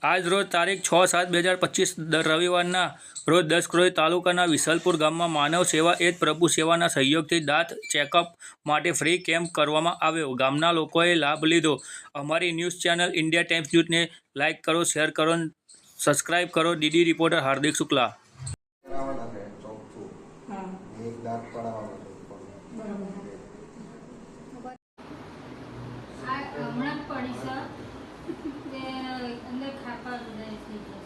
આજ રોજ તારીખ 6/7/2025 રવિવારના રોજ 10 કરોઈ તાલુકાના વિસલપુર ગામમાં માનવ સેવા એજ પ્રભુ સેવાના સહયોગથી દાંત ચેકઅપ માટે ફ્રી કેમ્પ કરવામાં આવ્યો. ગામના લોકોએ લાભ લીધો. અમારી ન્યૂઝ ચેનલ ઇન્ડિયા ટાઈમ્સ ન્યૂઝને લાઇક કરો, શેર કરો, સબસ્ક્રાઇબ કરો. DD reporter Hardik Shukla. હમણાં પડી સર તે અંદર ખાપા જાય થઈ જશે.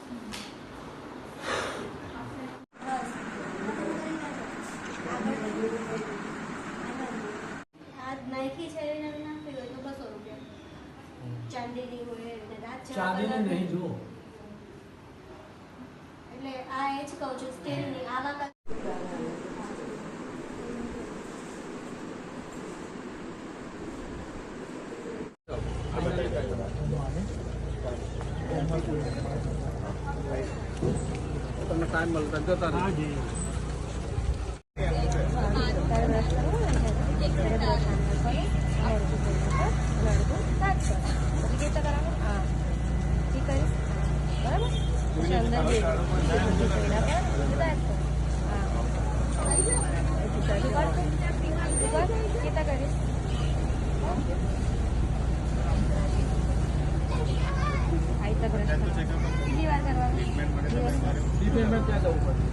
નાઈકી છે એને નાખી હોય તો 200 રૂપિયા. ચાંદીની હોય એટલે દાંત ચાંદીની નહીં જો એટલે આ એ જ કહું છું સ્ટીલની આવા તમને ટાઈમ મળતા જતા રહે. કેટલી વાર કરવાનું? ત્યાં જવું પડે.